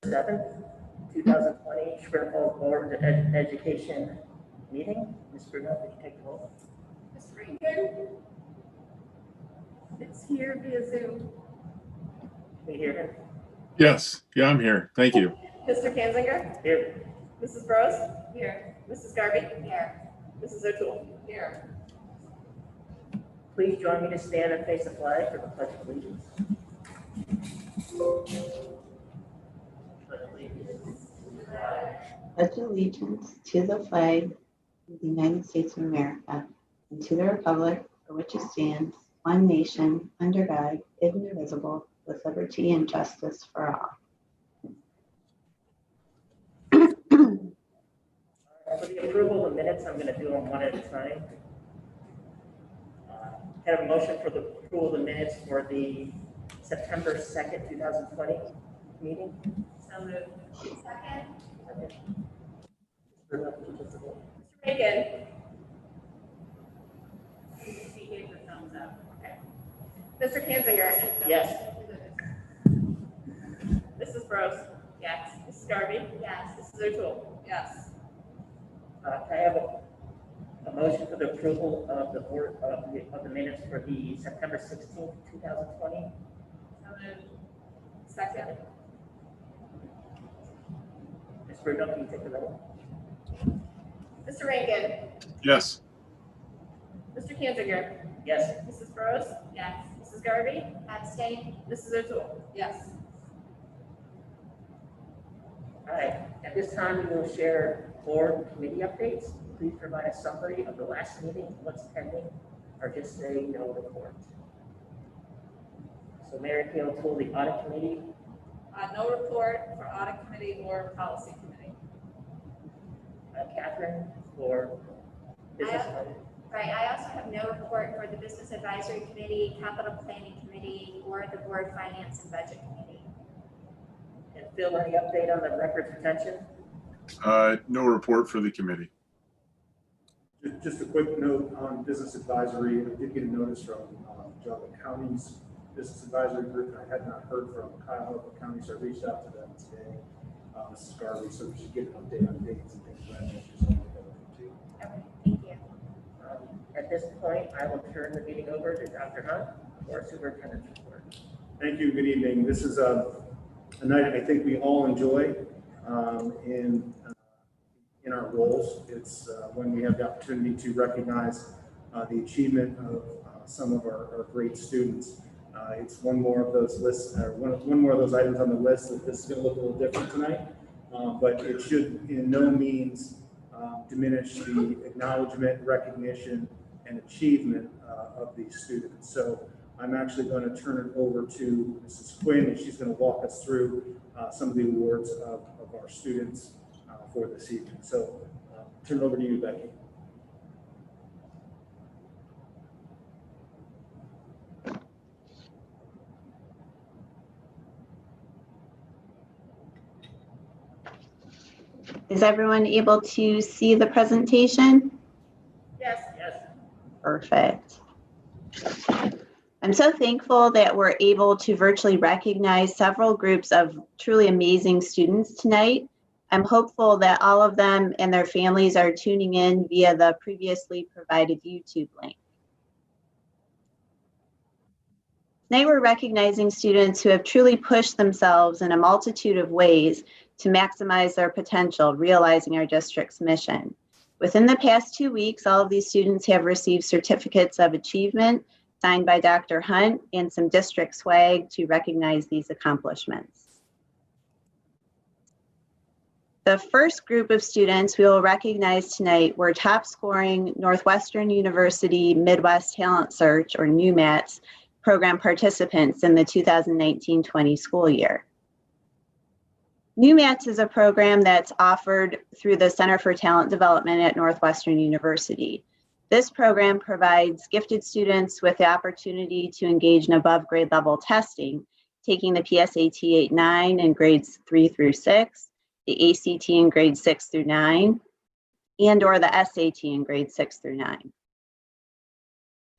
7th, 2020 Shreveport Board of Education meeting. Ms. Bruno, could you take the roll? Ms. Rankin? It's here via Zoom. Can we hear him? Yes, yeah, I'm here. Thank you. Mr. Kanzinger? Here. Mrs. Burrows? Here. Mrs. Garvey? Here. Mrs. O'Toole? Here. Please join me to stand and face the flag for the Pledge of Allegiance. Pledge allegiance to the flag of the United States of America and to the republic for which it stands, one nation, under God, indivisible, with liberty and justice for all. For the approval of the minutes, I'm going to do them one at a time. Have a motion for the approval of the minutes for the September 2nd, 2020 meeting. So moved. Second. Okay. Ms. Bruno, could you take the roll? Mr. Rankin? He gave the thumbs up. Okay. Mr. Kanzinger? Yes. Mrs. Burrows? Yes. Mrs. Garvey? Yes. Mrs. O'Toole? Yes. Can I have a motion for the approval of the board of the minutes for the September 16th, 2020? So moved. Second. Ms. Bruno, can you take the roll? Mr. Rankin? Yes, Mr. Kanzinger? Yes. Mrs. Burrows? Yes. Mrs. Garvey? Abstain. Mrs. O'Toole? Yes. All right. At this time, we will share board committee updates. Please provide a summary of the last meeting, what's pending, or just say no report. So Mary Kay O'Toole, the audit committee. No report for audit committee or policy committee. Catherine for business. Right, I also have no report for the Business Advisory Committee, Capital Planning Committee, or the Board Finance and Budget Committee. And Phil, any update on the records retention? no report for the committee. Just a quick note on business advisory. I did get a notice from Joppa County's business advisory group. I had not heard from Cuyahoga County, so I reached out to them today, Mrs. Garvey, so we should get an update on dates and things of that nature. Okay, thank you. At this point, I will turn the meeting over to Dr. Hunt for superintendent's report. Thank you. Good evening. This is a night I think we all enjoy in our roles. It's when we have the opportunity to recognize the achievement of some of our great students. It's one more of those lists, or one more of those items on the list that this is going to look a little different tonight, but it should in no means diminish the acknowledgement, recognition, and achievement of these students. So I'm actually going to turn it over to Mrs. Quinn, and she's going to walk us through some of the awards of our students for this evening. So turn it over to you, Becky. Is everyone able to see the presentation? Yes. Yes. Perfect. I'm so thankful that we're able to virtually recognize several groups of truly amazing students tonight. I'm hopeful that all of them and their families are tuning in via the previously provided YouTube link. Today we're recognizing students who have truly pushed themselves in a multitude of ways to maximize their potential, realizing our district's mission. Within the past 2 weeks, all of these students have received certificates of achievement signed by Dr. Hunt and some district swag to recognize these accomplishments. The first group of students we will recognize tonight were top scoring Northwestern University Midwest Talent Search, or NUMATS, program participants in the 2019-20 school year. NUMATS is a program that's offered through the Center for Talent Development at Northwestern University. This program provides gifted students with the opportunity to engage in above grade level testing, taking the PSAT 8-9 in grades 3 through 6, the ACT in grades 6 through 9, and/or the SAT in grades 6 through 9.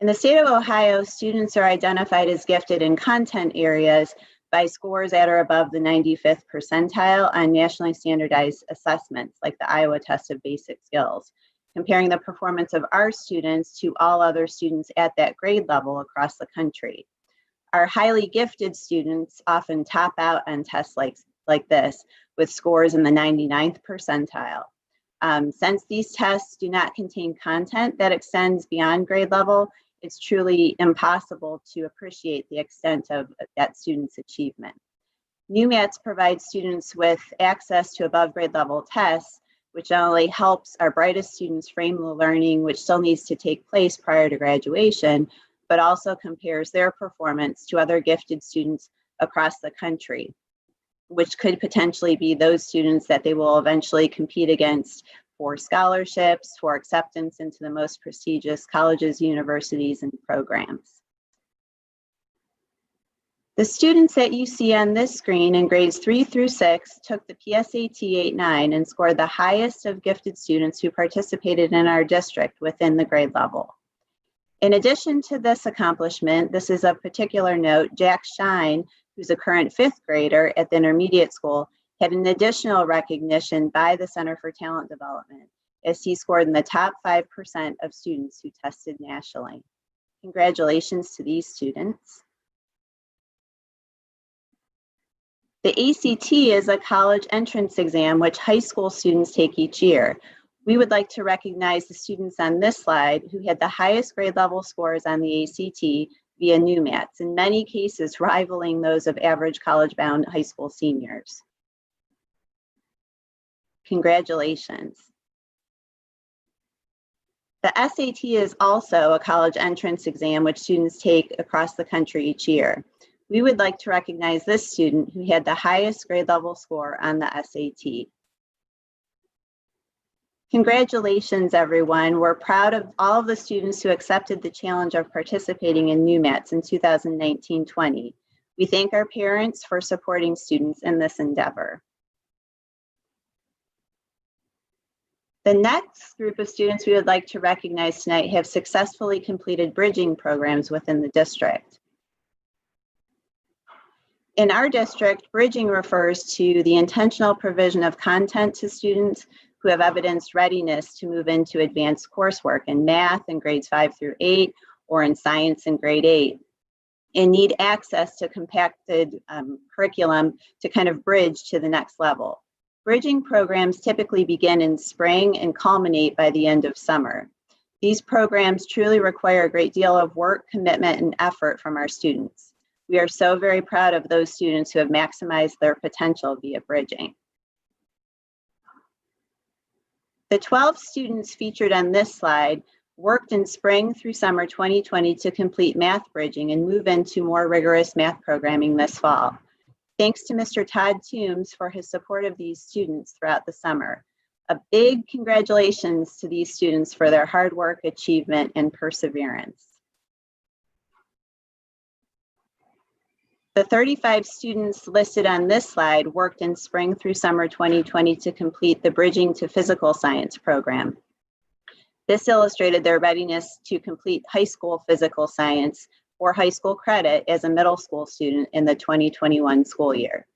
In the state of Ohio, students are identified as gifted in content areas by scores at or above the 95th percentile on nationally standardized assessments like the Iowa Test of Basic Skills, comparing the performance of our students to all other students at that grade level across the country. Our highly gifted students often top out on tests like this with scores in the 99th percentile. Since these tests do not contain content that extends beyond grade level, it's truly impossible to appreciate the extent of that student's achievement. NewMats provides students with access to above grade level tests, which not only helps our brightest students frame the learning which still needs to take place prior to graduation, but also compares their performance to other gifted students across the country, which could potentially be those students that they will eventually compete against for scholarships, for acceptance into the most prestigious colleges, universities, and programs. The students that you see on this screen in grades 3 through 6 took the PSAT 8-9 and scored the highest of gifted students who participated in our district within the grade level. In addition to this accomplishment, this is of particular note, Jack Shine, who's a current 5th grader at the intermediate school, had an additional recognition by the Center for Talent Development as he scored in the top 5% of students who tested nationally. Congratulations to these students. The ACT is a college entrance exam which high school students take each year. We would like to recognize the students on this slide who had the highest grade level scores on the ACT via NewMats, in many cases rivaling those of average college-bound high school seniors. Congratulations. The SAT is also a college entrance exam which students take across the country each year. We would like to recognize this student who had the highest grade level score on the SAT. Congratulations, everyone. We're proud of all of the students who accepted the challenge of participating in NewMats in 2019-20. We thank our parents for supporting students in this endeavor. The next group of students we would like to recognize tonight have successfully completed bridging programs within the district. In our district, bridging refers to the intentional provision of content to students who have evidenced readiness to move into advanced coursework in math in grades 5 through 8 or in science in grade 8 and need access to compacted curriculum to kind of bridge to the next level. Bridging programs typically begin in spring and culminate by the end of summer. These programs truly require a great deal of work, commitment, and effort from our students. We are so very proud of those students who have maximized their potential via bridging. The 12 students featured on this slide worked in spring through summer 2020 to complete math bridging and move into more rigorous math programming this fall. Thanks to Mr. Todd Toombs for his support of these students throughout the summer. A big congratulations to these students for their hard work, achievement, and perseverance. The 35 students listed on this slide worked in spring through summer 2020 to complete the Bridging to Physical Science program. This illustrated their readiness to complete high school physical science or high school credit as a middle school student in the 2021 school year.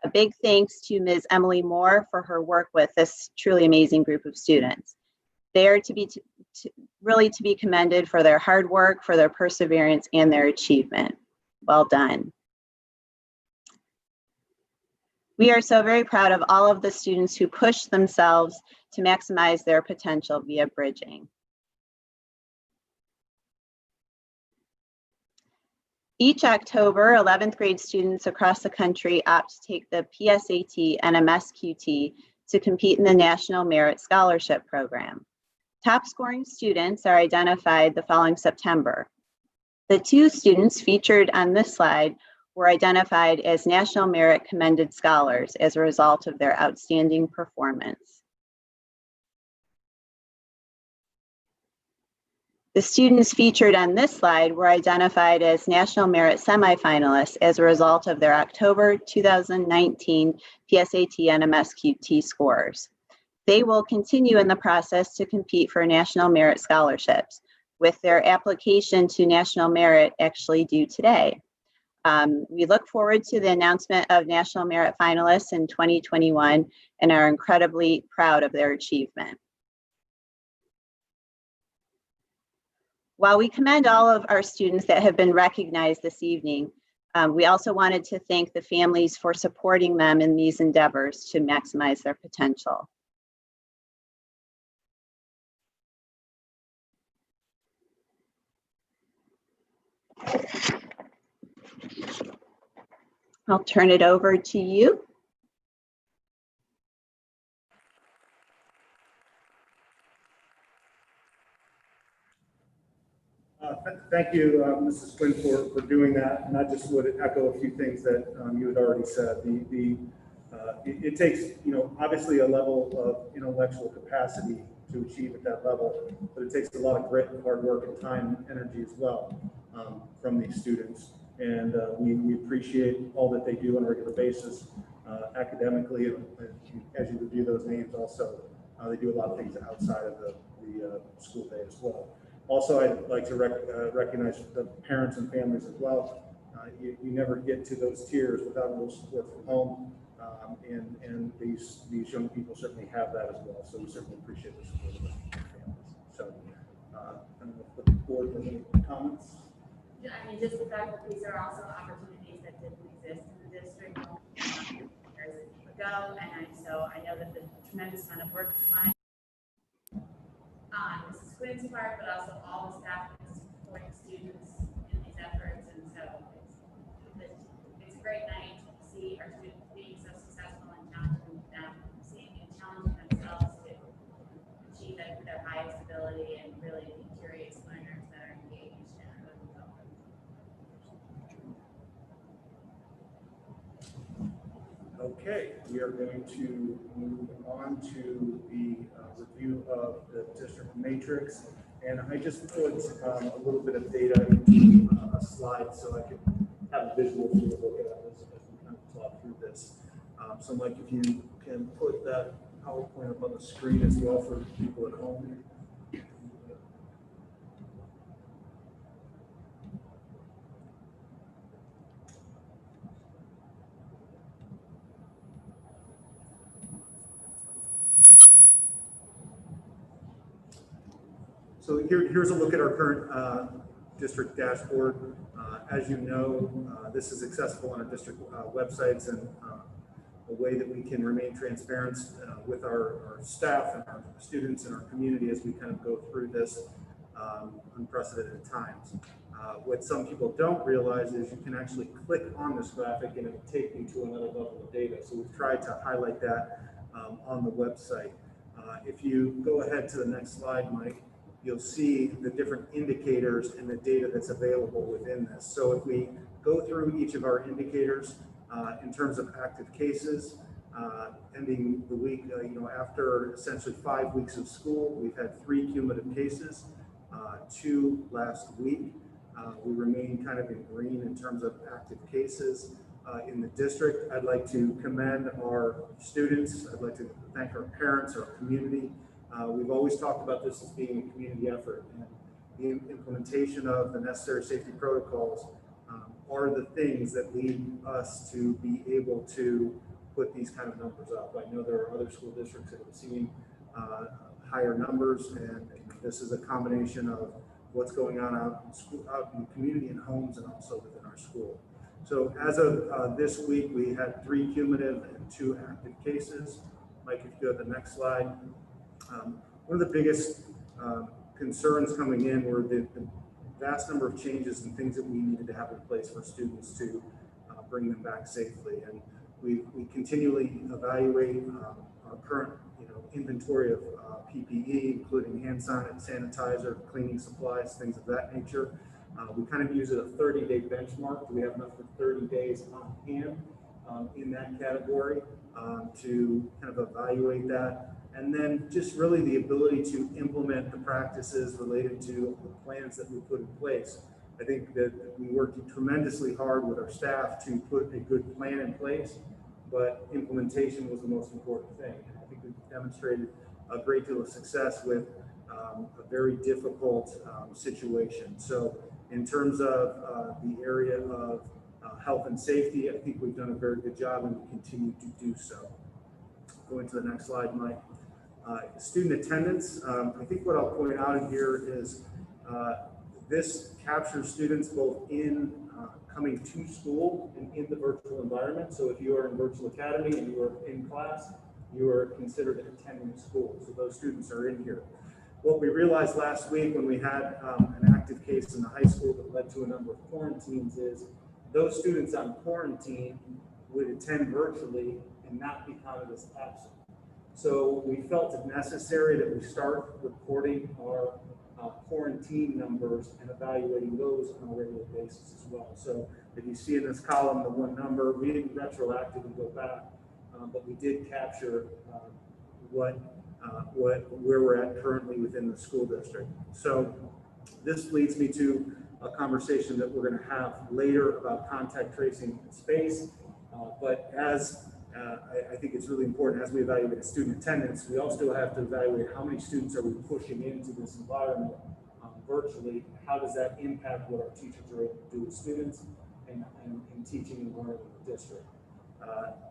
A big thanks to Ms. Emily Moore for her work with this truly amazing group of students. They are really to be commended for their hard work, for their perseverance, and their achievement. Well done. We are so very proud of all of the students who pushed themselves to maximize their potential via bridging. Each October, 11th grade students across the country opt to take the PSAT and MSQT to compete in the National Merit Scholarship Program. Top scoring students are identified the following September. The 2 students featured on this slide were identified as National Merit Commended Scholars as a result of their outstanding performance. The students featured on this slide were identified as National Merit Semifinalists as a result of their October 2019 PSAT and MSQT scores. They will continue in the process to compete for National Merit Scholarships, with their application to National Merit actually due today. We look forward to the announcement of National Merit Finalists in 2021 and are incredibly proud of their achievement. While we commend all of our students that have been recognized this evening, we also wanted to thank the families for supporting them in these endeavors to maximize their potential. I'll turn it over to you. Thank you, Mrs. Quinn, for doing that. And I just would echo a few things that you had already said. It takes, obviously a level of intellectual capacity to achieve at that level, but it takes a lot of grit and hard work and time and energy as well from these students. And we appreciate all that they do on a regular basis academically. As you review those names also, they do a lot of things outside of the school day as well. Also, I'd like to recognize the parents and families as well. You never get to those tiers without a little support from home, and these young people certainly have that as well. So we certainly appreciate the support of the families. So, I don't know if the board has any comments. Yeah, I mean, just the fact that these are also opportunities that didn't exist in the district years ago, and so I know that the tremendous amount of work is fine on Mrs. Quinn's part, but also all the staff that's supporting students in these efforts. And so it's a great night to see our students being so successful and challenging them, seeing and challenging themselves to achieve at their highest ability and really be curious learners that are engaged and are moving forward. Okay, we are going to move on to the review of the district matrix. And I just put a little bit of data into a slide so I can have a visual for you to look at as we kind of talk through this. So Mike, if you can put that PowerPoint up on the screen as well for people at home. So here's a look at our current district dashboard. As you know, this is accessible on our district websites, and a way that we can remain transparent with our staff and our students and our community as we kind of go through this unprecedented times. What some people don't realize is you can actually click on this graphic and it will take you to another level of data. So we've tried to highlight that on the website. If you go ahead to the next slide, Mike, you'll see the different indicators and the data that's available within this. So if we go through each of our indicators in terms of active cases, ending the week, after essentially 5 weeks of school, we've had 3 cumulative cases, 2 last week. We remain kind of in green in terms of active cases in the district. I'd like to commend our students. I'd like to thank our parents, our community. We've always talked about this as being a community effort, and the implementation of the necessary safety protocols are the things that lead us to be able to put these kind of numbers up. I know there are other school districts that have seen higher numbers, and this is a combination of what's going on out in the community and homes and also within our school. So as of this week, we had 3 cumulative and 2 active cases. Mike, if you go to the next slide. One of the biggest concerns coming in were the vast number of changes and things that we needed to have in place for students to bring them back safely. And we continually evaluate our current inventory of PPE, including hand sanitizer, cleaning supplies, things of that nature. We kind of use it a 30-day benchmark. Do we have enough for 30 days on hand in that category to kind of evaluate that? And then just really the ability to implement the practices related to the plans that we put in place. I think that we worked tremendously hard with our staff to put a good plan in place, but implementation was the most important thing. And I think we've demonstrated a great deal of success with a very difficult situation. So in terms of the area of health and safety. I think we've done a very good job and we continue to do so. Going to the next slide, Mike. Student attendance. I think what I'll point out in here is this captures students both in coming to school and in the virtual environment. So if you are in Virtual Academy and you are in class, you are considered attending school. So those students are in here. What we realized last week when we had an active case in the high school that led to a number of quarantines is those students on quarantine would attend virtually and not be counted as absent. So we felt it necessary that we start reporting our quarantine numbers and evaluating those on a regular basis as well. So if you see in this column the one number, we didn't retroactively go back, but we did capture where we're at currently within the school district. So this leads me to a conversation that we're going to have later about contact tracing in space. But as I think it's really important as we evaluate student attendance, we also have to evaluate how many students are we pushing into this environment virtually. How does that impact what our teachers are able to do with students and teaching and learning in the district?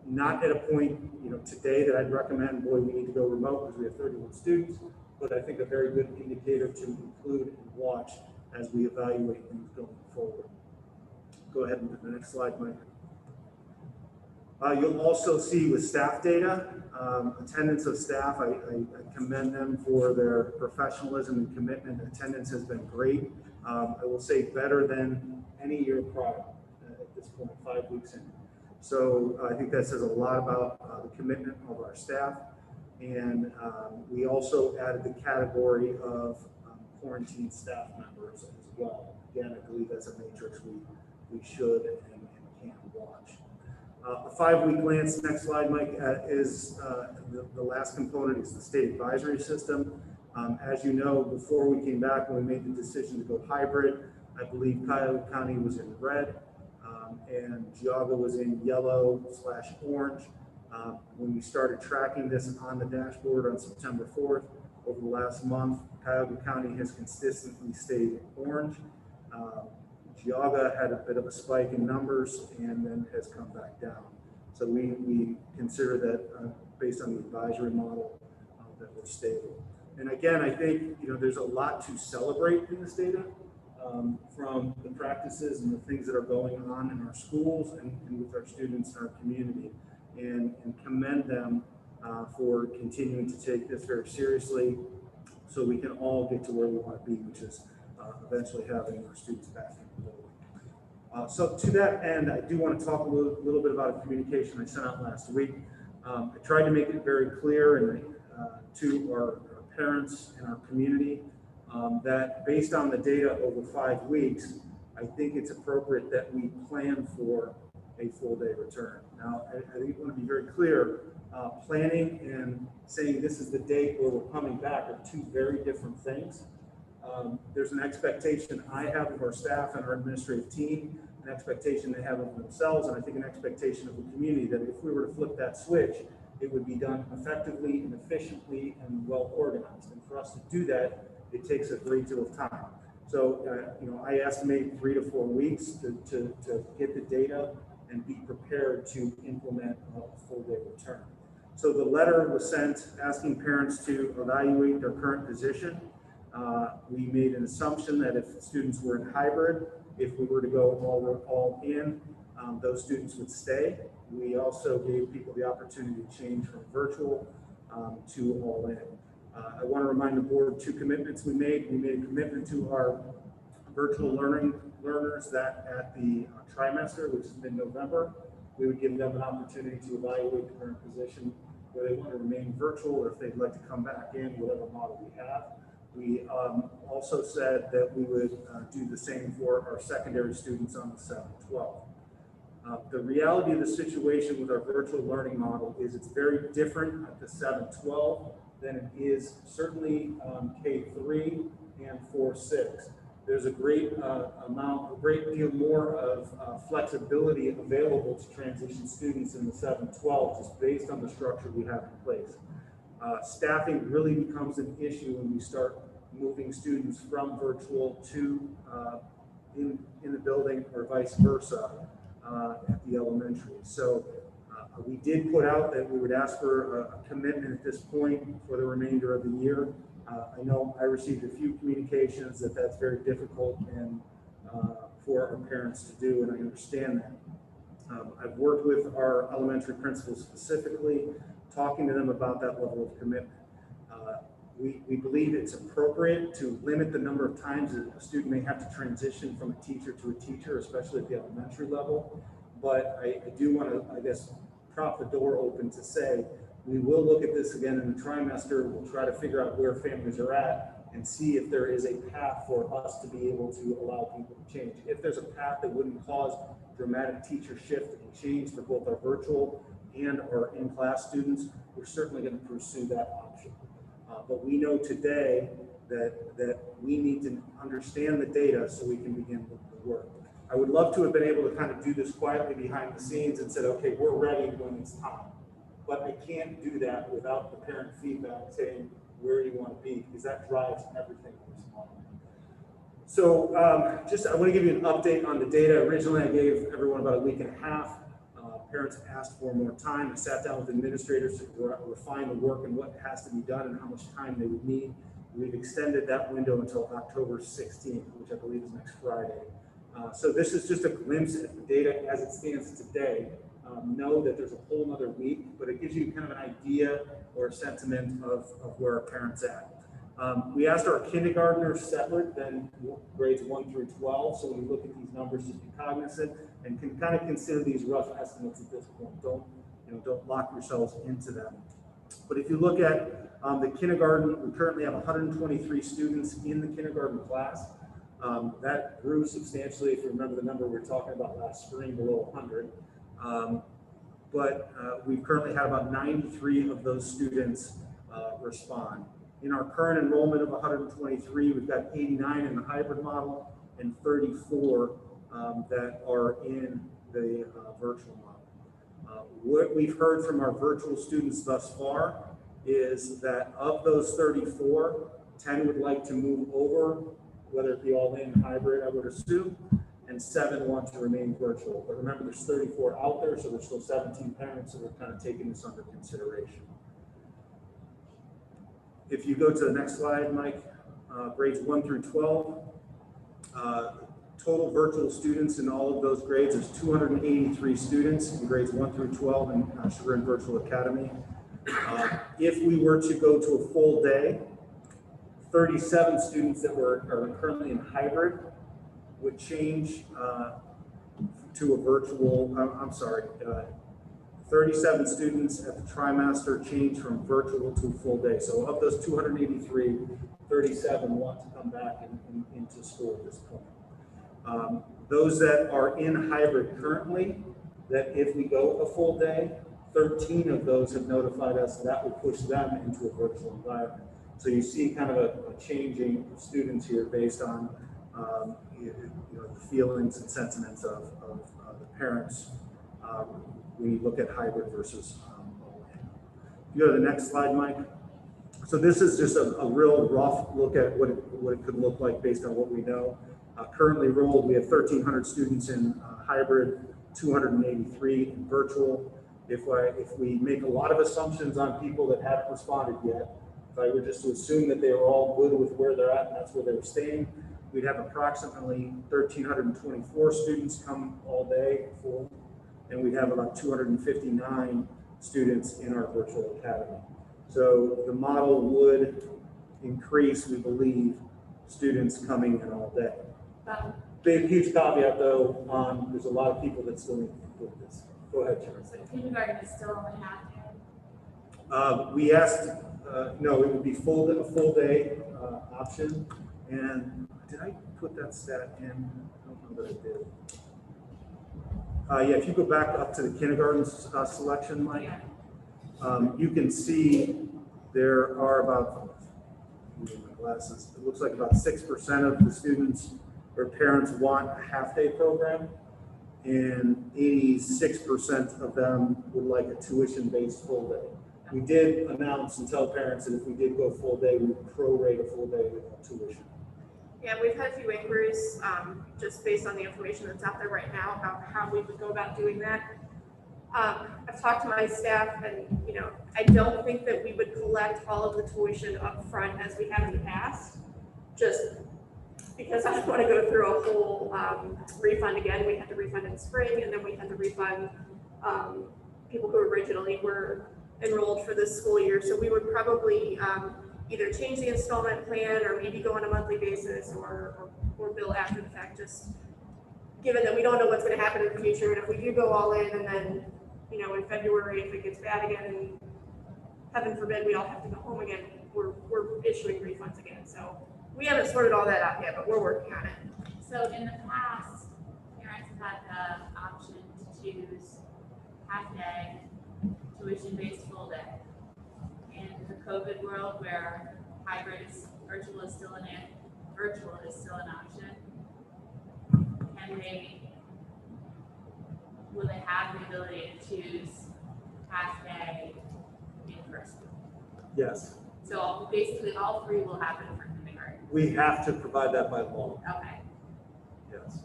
Not at a point, today that I'd recommend, boy, we need to go remote because we have 31 students, but I think a very good indicator to include and watch as we evaluate things going forward. Go ahead and do the next slide, Mike. You'll also see with staff data, attendance of staff. I commend them for their professionalism and commitment. Attendance has been great. I will say better than any year prior at this point, 5 weeks in. So I think that says a lot about the commitment of our staff. And we also added the category of quarantine staff members as well. Again, I believe that's a matrix we should and can watch. A 5-week glance, next slide, Mike, is the last component is the state advisory system. As you know, before we came back, when we made the decision to go hybrid, I believe Cuyahoga County was in red and Geauga was in yellow/orange. When we started tracking this on the dashboard on September 4th, over the last month, Cuyahoga County has consistently stayed orange. Geauga had a bit of a spike in numbers and then has come back down. So we consider that based on the advisory model that we're stable. And again, I think there's a lot to celebrate in this data from the practices and the things that are going on in our schools and with our students in our community, and commend them for continuing to take this very seriously so we can all get to where we want to be, which is eventually having our students back in the building. So to that end, I do want to talk a little bit about a communication I sent out last week. I tried to make it very clear to our parents and our community that based on the data over 5 weeks, I think it's appropriate that we plan for a full day return. Now, I think I want to be very clear, planning and saying this is the date where we're coming back are two very different things. There's an expectation I have of our staff and our administrative team, an expectation they have of themselves, and I think an expectation of the community that if we were to flip that switch, it would be done effectively and efficiently and well organized. And for us to do that, it takes a great deal of time. So, I estimate 3 to 4 weeks to get the data and be prepared to implement a full day return. So the letter was sent asking parents to evaluate their current position. We made an assumption that if students were in hybrid, if we were to go all in, those students would stay. We also gave people the opportunity to change from virtual to all in. I want to remind the board 2 commitments we made. We made a commitment to our virtual learners that at the trimester, which is mid-November, we would give them an opportunity to evaluate the current position, where they want to remain virtual or if they'd like to come back in, whatever model we have. We also said that we would do the same for our secondary students on the 7-12. The reality of the situation with our virtual learning model is it's very different at the 7-12 than it is certainly K-3 and 4-6. There's a great deal more of flexibility available to transition students in the 7-12 just based on the structure we have in place. Staffing really becomes an issue when we start moving students from virtual to in the building or vice versa. at the elementary. So we did put out that we would ask for a commitment at this point for the remainder of the year. I know I received a few communications that that's very difficult and for our parents to do, and I understand that. I've worked with our elementary principals specifically, talking to them about that level of commitment. We believe it's appropriate to limit the number of times that a student may have to transition from a teacher to a teacher, especially at the elementary level. But I do want to, I guess, prop the door open to say, we will look at this again in the trimester. We'll try to figure out where families are at and see if there is a path for us to be able to allow people to change. If there's a path that wouldn't cause dramatic teacher shift and change for both our virtual and our in-class students, we're certainly going to pursue that option. But we know today that we need to understand the data so we can begin the work. I would love to have been able to kind of do this quietly behind the scenes and said, okay, we're ready when it's time. But I can't do that without the parent feedback saying where you want to be, because that drives everything in this model. So I want to give you an update on the data. Originally, I gave everyone about a week and a half. Parents asked for more time. I sat down with administrators to refine the work and what has to be done and how much time they would need. We've extended that window until October 16th, which I believe is next Friday. So this is just a glimpse at the data as it stands today. Know that there's a whole other week, but it gives you kind of an idea or a sentiment of where our parents at. We asked our kindergartners separate than grades 1 through 12. So when you look at these numbers, just be cognizant and can kind of consider these rough estimates at this point. Don't lock yourselves into them. But if you look at the kindergarten, we currently have 123 students in the kindergarten class. That grew substantially. If you remember the number we were talking about last spring, below 100. But we currently had about 93 of those students respond. In our current enrollment of 123, we've got 89 in the hybrid model and 34 that are in the virtual model. What we've heard from our virtual students thus far is that of those 34, 10 would like to move over, whether it be all in hybrid, I would assume, and 7 want to remain virtual. But remember, there's 34 out there, so there's still 17 parents that are kind of taking this under consideration. If you go to the next slide, Mike, grades 1 through 12, total virtual students in all of those grades is 283 students in grades 1 through 12 in Chagrin Virtual Academy. If we were to go to a full day, 37 students that are currently in hybrid would change to a virtual, 37 students at the trimester change from virtual to full day. So of those 283, 37 want to come back into school at this point. Those that are in hybrid currently, that if we go a full day, 13 of those have notified us that would push them into a virtual environment. So you see kind of a changing of students here based on the feelings and sentiments of the parents when you look at hybrid versus all-in. You go to the next slide, Mike. So this is just a real rough look at what it could look like based on what we know. Currently enrolled, we have 1,300 students in hybrid, 283 in virtual. If we make a lot of assumptions on people that haven't responded yet, if I were just to assume that they were all good with where they're at and that's where they were staying, we'd have approximately 1,324 students come all day full, and we'd have about 259 students in our virtual academy. So the model would increase, we believe, students coming in all day. Big, huge caveat though, there's a lot of people that still need to complete this. Go ahead, Sharon. So kindergarten is still only half day? We asked, no, it would be a full day option. And did I put that stat in? I don't know that I did. Yeah, if you go back up to the kindergarten selection, Mike, you can see there are about, my glasses, it looks like about 6% of the students or parents want a half-day program, and 86% of them would like a tuition-based full day. We did announce and tell parents that if we did go full day, we would prorate a full day of tuition. Yeah, we've had a few inquiries, just based on the information that's out there right now about how we would go about doing that. I've talked to my staff and, I don't think that we would collect all of the tuition up front as we have in the past, just because I don't want to go through a whole refund again. We had to refund in spring, and then we had to refund people who originally were enrolled for this school year. So we would probably either change the installment plan or maybe go on a monthly basis or bill after the fact, just given that we don't know what's going to happen in the future. And if we do go all in and then, in February, if it gets bad again and heaven forbid we all have to go home again, we're issuing refunds again. So we haven't sorted all that out yet, but we're working on it. So in the past, parents have had the option to choose half day, tuition-based full day. In the COVID world where virtual is still an option, will they have the ability to choose half day in person? Yes, So basically all three will happen for kindergarten. we have to provide that by law, Okay. yes.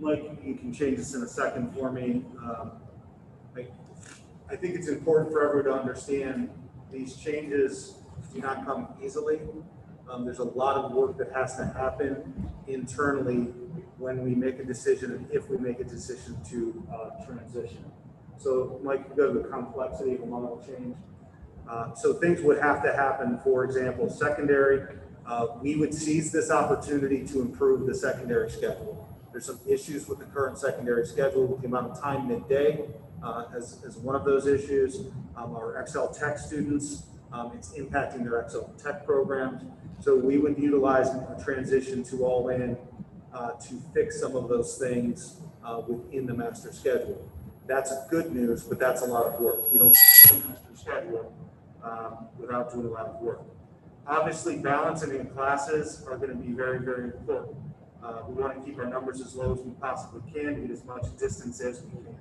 Mike, you can change this in a second for me. I think it's important for everyone to understand these changes do not come easily. There's a lot of work that has to happen internally when we make a decision and if we make a decision to transition. So Mike, go to the complexity of a model change. So things would have to happen. For example, secondary, we would seize this opportunity to improve the secondary schedule. There's some issues with the current secondary schedule with the amount of time midday as one of those issues. Our Excel Tech students, it's impacting their Excel Tech programs. So we would utilize a transition to all in to fix some of those things within the master schedule. That's good news, but that's a lot of work. You don't master schedule without doing a lot of work. Obviously, balancing in classes are going to be very, very important. We want to keep our numbers as low as we possibly can, get as much distance as we can.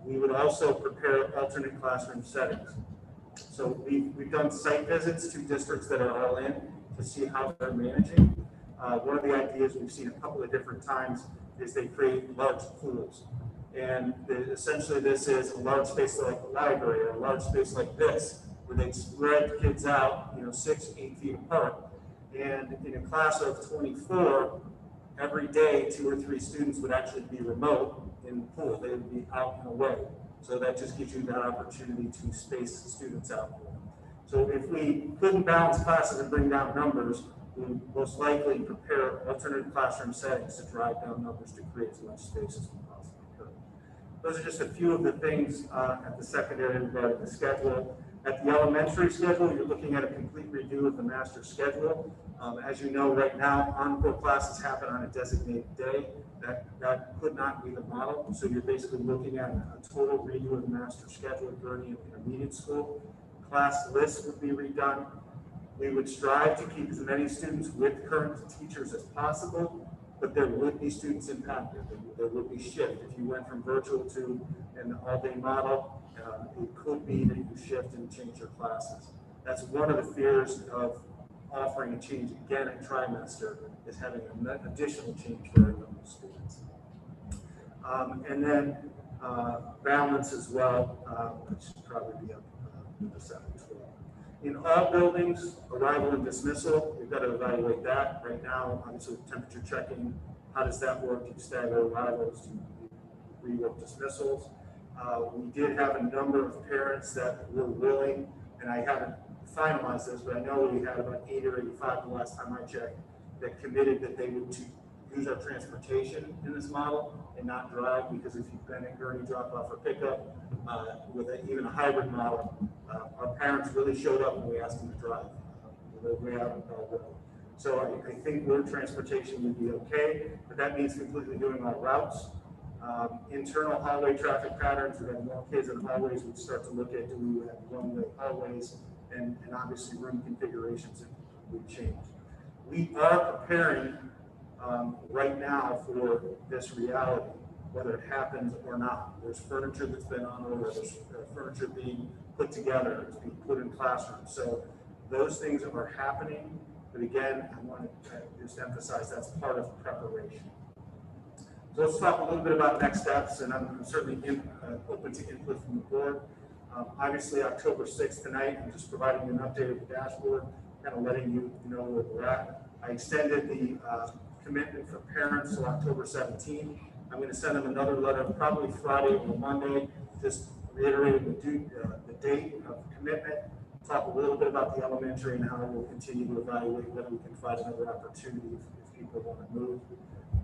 We would also prepare alternate classroom settings. So we've done site visits to districts that are all in to see how they're managing. One of the ideas we've seen a couple of different times is they create large pools. And essentially this is a large space like the library or a large space like this, where they spread kids out, 6, 8 feet apart. And in a class of 24, every day 2 or 3 students would actually be remote in the pool. They would be out and away. So that just gives you that opportunity to space students out. So if we couldn't balance classes and bring down numbers, we would most likely prepare alternate classroom settings to drive down numbers to create as much space as we possibly could. Those are just a few of the things at the secondary regarding the schedule. At the elementary schedule, you're looking at a complete redo of the master schedule. As you know, right now, encore classes happen on a designated day. That could not be the model. So you're basically looking at a total redo of the master schedule during intermediate school. Class lists would be redone. We would strive to keep as many students with current teachers as possible, but there would be students impacted. There would be shift. If you went from virtual to an all-day model, it could be that you shift and change your classes. That's one of the fears of offering a change again in trimester, is having an additional change for our younger students. And then balance as well, which should probably be up in the 7-12. In all buildings, arrival and dismissal, we've got to evaluate that. Right now, obviously temperature checking, how does that work? Do you stagger arrivals? Do you rework dismissals? We did have a number of parents that were willing, and I haven't finalized this, but I know we had about 80 or 85 the last time I checked, that committed that they would use our transportation in this model and not drive, because if you've been at Gurney drop off or pickup with even a hybrid model, our parents really showed up when we asked them to drive. We haven't. So I think road transportation would be okay, but that means completely doing our routes. Internal hallway traffic patterns, we have more kids in hallways, we'd start to look at, do we have one-way hallways, and obviously room configurations would change. We are preparing right now for this reality, whether it happens or not. There's furniture that's been on order, there's furniture being put together, it's being put in classrooms. So Those things are happening, but again, I want to just emphasize that's part of preparation. So let's talk a little bit about next steps, and I'm certainly open to input from the board. Obviously, October 6th tonight, I'm just providing you an update of the dashboard, kind of letting you know where we're at. I extended the commitment for parents till October 17th. I'm going to send them another letter probably Friday or Monday, just reiterating the date of commitment. Talk a little bit about the elementary and how we'll continue to evaluate whether we can find another opportunity if people want to move.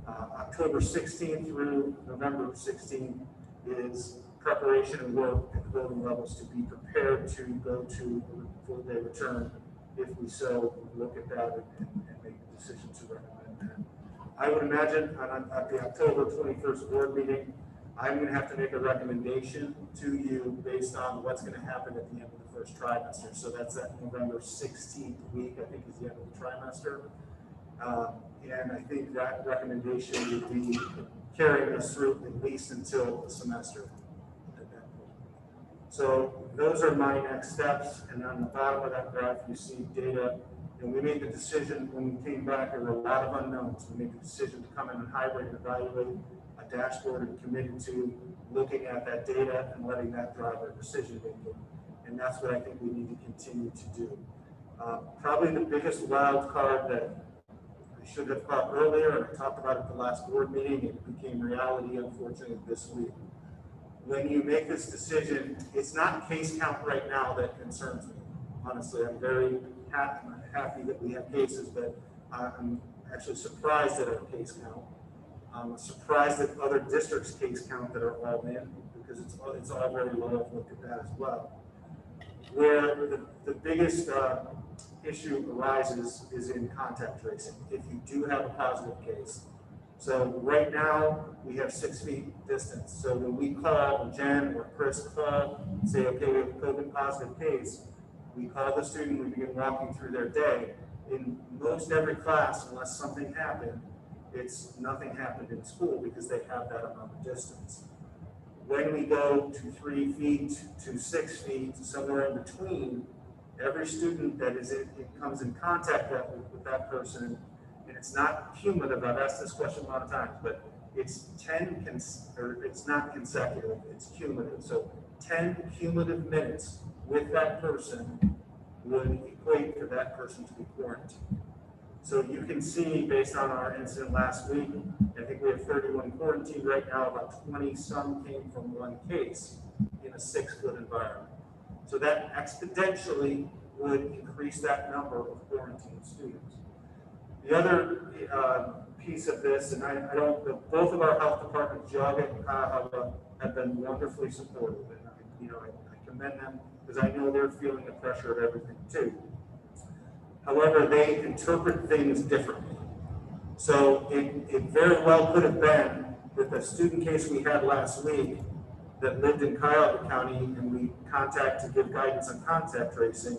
October 16th through November 16th is preparation and work at the building levels to be prepared to go to a full-day return if we so look at that and make a decision to recommend that. I would imagine at the October 21st board meeting, I'm going to have to make a recommendation to you based on what's going to happen at the end of the first trimester. So that's that November 16th week, I think is the end of the trimester. And I think that recommendation would be carrying us through at least until the semester at that point. So those are my next steps. And on the bottom of that graph, you see data. And we made the decision when we came back, there were a lot of unknowns. We made the decision to come in and hybrid and evaluate a dashboard and committed to looking at that data and letting that drive our decision making. And that's what I think we need to continue to do. Probably the biggest wild card that I should have thought earlier, and I talked about it at the last board meeting, it became reality, unfortunately, this week. When you make this decision, it's not case count right now that concerns me. Honestly, I'm very happy that we have cases, but I'm actually surprised at our case count. I'm surprised at other districts' case count that are all in, because it's all very low. I've looked at that as well. Where the biggest issue arises is in contact tracing. If you do have a positive case. So right now, we have 6 feet distance. So when we call, Jen or Chris call, say, okay, we have a COVID positive case, we call the student, we begin walking through their day. In most every class, unless something happened, it's nothing happened in school because they have that amount of distance. When we go to 3 feet to 6 feet, somewhere in between, every student that comes in contact with that person, and it's not cumulative. I've asked this question a lot of times, but it's it's not consecutive, it's cumulative. So 10 cumulative minutes with that person would equate for that person to be quarantined. So you can see, based on our incident last week, I think we have 31 quarantined right now, about 20 some came from one case in a 6-foot environment. So that exponentially would increase that number of quarantined students. The other piece of this, and both of our health departments, Jug and Cuyahoga, have been wonderfully supportive, and I commend them because I know they're feeling the pressure of everything too. However, they interpret things differently. So it very well could have been that the student case we had last week that lived in Cuyahoga County, and we to give guidance on contact tracing,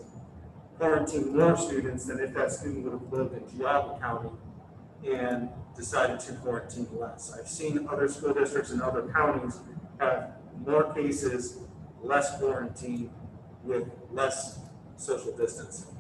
quarantine more students than if that student would have lived in Geauga County and decided to quarantine less. I've seen other school districts in other counties have more cases, less quarantine with less social distancing.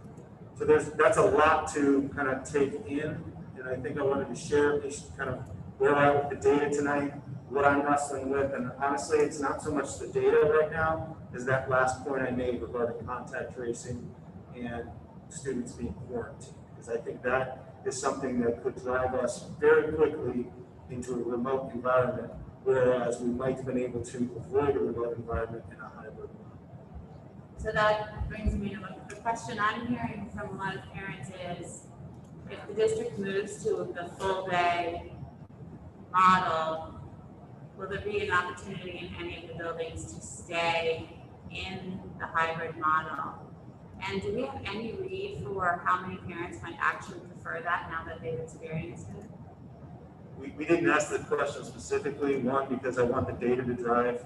So that's a lot to kind of take in, and I think I wanted to share kind of where we're at with the data tonight, what I'm wrestling with, and honestly, it's not so much the data right now as that last point I made regarding contact tracing and students being quarantined, because I think that is something that could drive us very quickly into a remote environment, whereas we might have been able to avoid a remote environment in a hybrid model. So that brings me to the question I'm hearing from a lot of parents is, if the district moves to the full day model, will there be an opportunity in any of the buildings to stay in the hybrid model? And do we have any read for how many parents might actually prefer that now that they've experienced it? We didn't ask the question specifically, one, because I want the data to drive,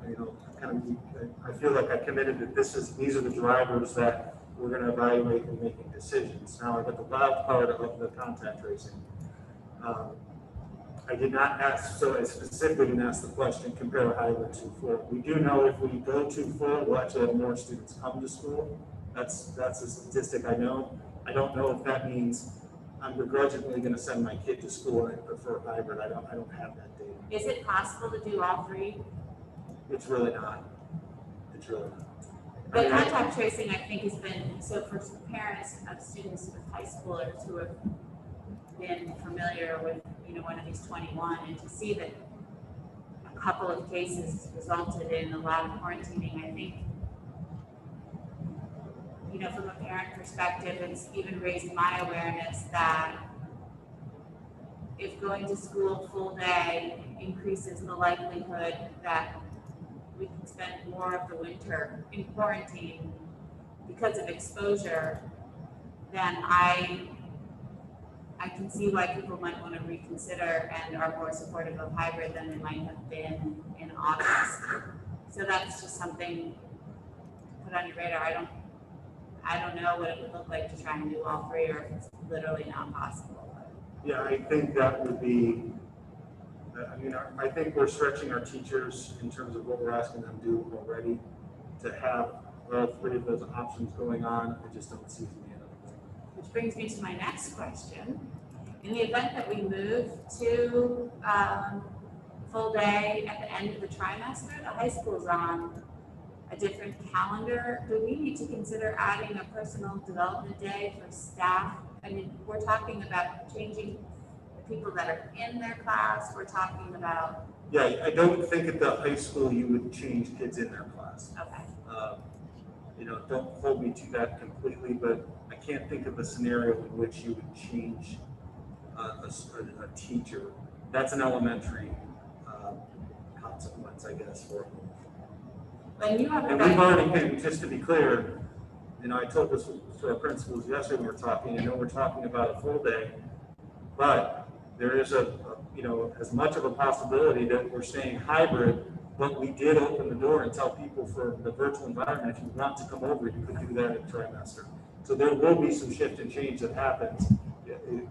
I feel like I committed that these are the drivers that we're going to evaluate in making decisions. Now I got the wild card of the contact tracing. I did not ask, so I specifically didn't ask the question, compare hybrid to full. We do know if we go to full, we'll actually have more students come to school That's a statistic I know. I don't know if that means I'm begrudgingly going to send my kid to school and prefer hybrid. I don't have that data. Is it possible to do all three? It's really not. It's really not. The I mean, contact tracing, I think, has been, so for parents of students with high schoolers who have been familiar with, one of these 21, and to see that a couple of cases resulted in a lot of quarantining, I think, from a parent perspective, it's even raised my awareness that if going to school full day increases the likelihood that we can spend more of the winter in quarantine because of exposure, then I can see why people might want to reconsider and are more supportive of hybrid than they might have been in August. So that's just something to put on your radar. I don't know what it would look like to try and do all three, or if it's literally not possible. Yeah, I think that would be, I think we're stretching our teachers in terms of what we're asking them to do already. To have all three of those options going on, I just don't see the end of it. Which brings me to my next question. In the event that we move to full day at the end of the trimester, the high school's on a different calendar. Do we need to consider adding a personal development day for staff? I mean, we're talking about changing the people that are in their class. We're talking about. Yeah, I don't think at the high school you would change kids in their class. Okay. Don't hold me to that completely, but I can't think of a scenario in which you would change a teacher. That's an elementary consequence, I guess, for them. When you have And we've already been, just to be clear, I told this to our principals yesterday when we were talking, I know we're talking about a full day, but there is as much of a possibility that we're staying hybrid, but we did open the door and tell people for the virtual environment, if you want to come over, you could do that in trimester. So there will be some shift and change that happens, and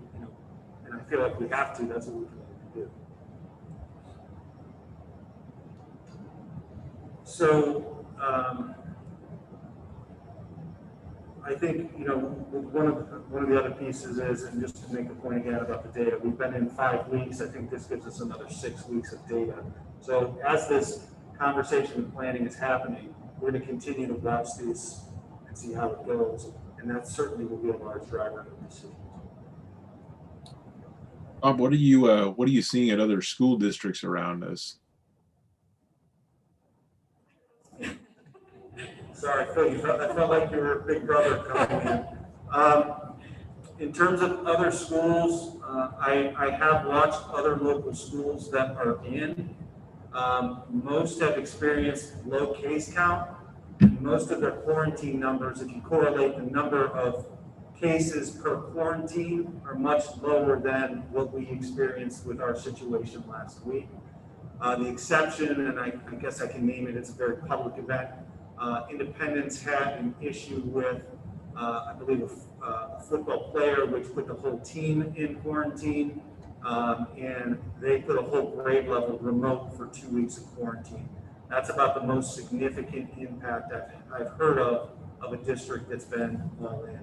I feel like we have to, that's what we can do. So, I think, one of the other pieces is, and just to make a point again about the data, we've been in 5 weeks. I think this gives us another 6 weeks of data. So as this conversation and planning is happening, we're going to continue to watch this and see how it goes. And that certainly will be a large driver of the decision. Bob, what are you seeing at other school districts around us? Sorry, Phil, I felt like you were a big brother coming in. In terms of other schools, I have watched other local schools that are in. Most have experienced low case count. Most of their quarantine numbers, if you correlate the number of cases per quarantine, are much lower than what we experienced with our situation last week. The exception, and I guess I can name it, it's a very public event. Independence had an issue with, I believe, a football player, which put the whole team in quarantine, and they put a whole grade level remote for 2 weeks of quarantine. That's about the most significant impact I've heard of a district that's been all in.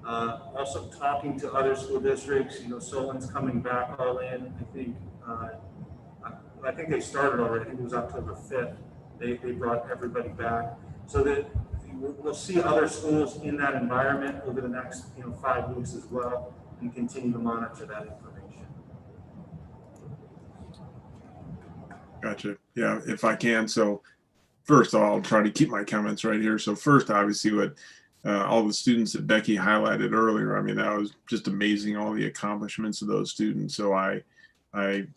Also talking to other school districts, Solon's coming back all in. I think they started already. I think it was October 5th. They brought everybody back, so that we'll see other schools in that environment over the next 5 weeks as well, and continue to monitor that information. Gotcha. Yeah, if I can. So first, I'll try to keep my comments right here. So first, obviously, what all the students that Becky highlighted earlier, I mean, that was just amazing, all the accomplishments of those students. So I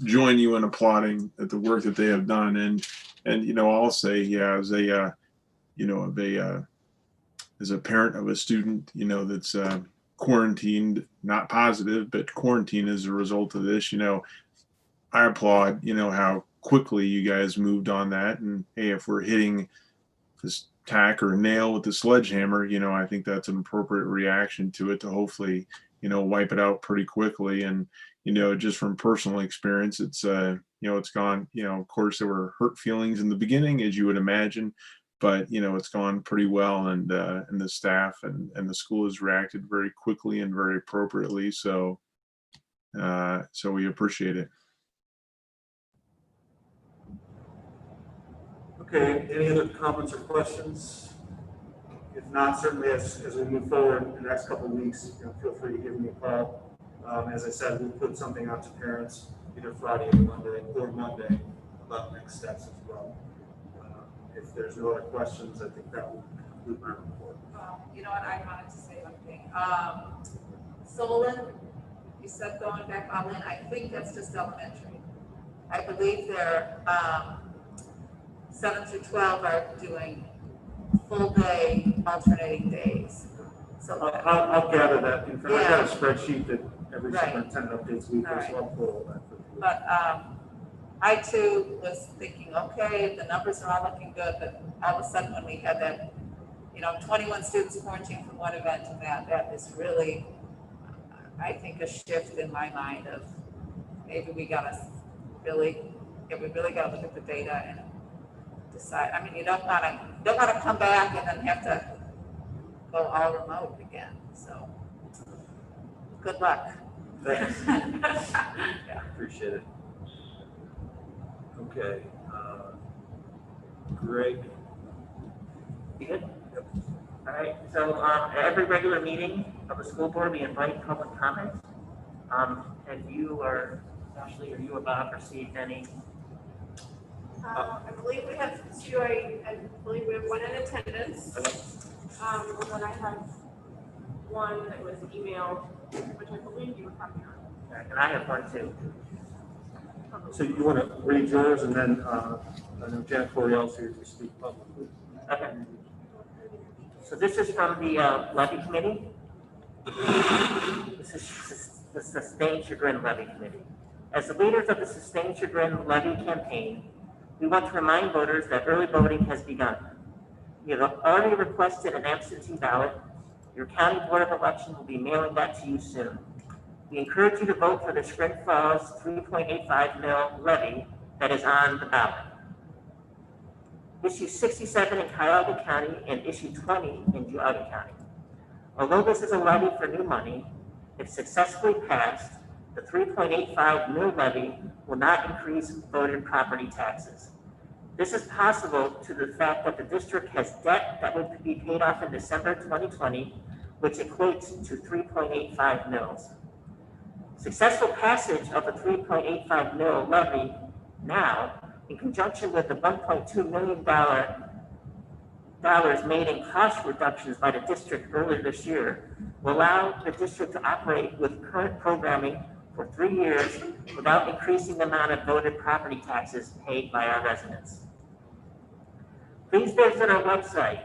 join you in applauding at the work that they have done. And I'll say, yeah, as a parent of a student, that's quarantined, not positive, but quarantined as a result of this, I applaud, how quickly you guys moved on that. And hey, if we're hitting this tack or nail with the sledgehammer, I think that's an appropriate reaction to it to hopefully, wipe it out pretty quickly. And, just from personal experience, it's, it's gone, of course, there were hurt feelings in the beginning, as you would imagine, but it's gone pretty well, and the staff and the school has reacted very quickly and very appropriately. So we appreciate it. Okay, any other comments or questions? If not, certainly as we move forward in the next couple of weeks, feel free to give me a call. As I said, we'll put something out to parents either Friday or Monday about next steps as well. If there's no other questions, I think that will conclude my report. You know what, I wanted to say one thing. Solon, you said going back online, I think that's just elementary. I believe they're 7 through 12 are doing full day, alternating days. So I'll gather that information. Yeah. I've got a spreadsheet that every Right. superintendent updates weekly, Right. so I'll pull all that. for you. But I too was thinking, okay, the numbers are all looking good, but all of a sudden when we had that, 21 students quarantined from one event to that is really, I think, a shift in my mind of maybe we gotta really gotta look at the data and decide. I mean, you don't wanna come back and then have to go all remote again. So good luck. Thanks. Yeah. Appreciate it. Okay, Greg. You good? All right, so at every regular meeting of the school board, we invite public comment. Have you or Ashley or you or Bob received any? I believe we have two, I believe we have one in attendance. Okay. And then I have one that was emailed, which I believe you were talking on. All right, and I have one too. So you want to read yours, and then I know Janet Coriel's here to speak publicly. Okay. So this is from the levy committee. This is the Sustained Chagrin Levy Committee. As the leaders of the Sustained Chagrin Levy campaign, we want to remind voters that early voting has begun. We have already requested an absentee ballot. Your County Board of Election will be mailing that to you soon. We encourage you to vote for the Chagrin Falls 3.85 mil levy that is on the ballot. Issue 67 in Cuyahoga County and issue 20 in Geauga County. Although this is a levy for new money, if successfully passed, the 3.85 mil levy will not increase voted property taxes. This is possible to the fact that the district has debt that would be paid off in December 2020, which equates to 3.85 mils. Successful passage of the 3.85 mil levy now, in conjunction with the $1.2 million made in cost reductions by the district earlier this year, will allow the district to operate with current programming for 3 years without increasing the amount of voted property taxes paid by our residents. Please visit our website,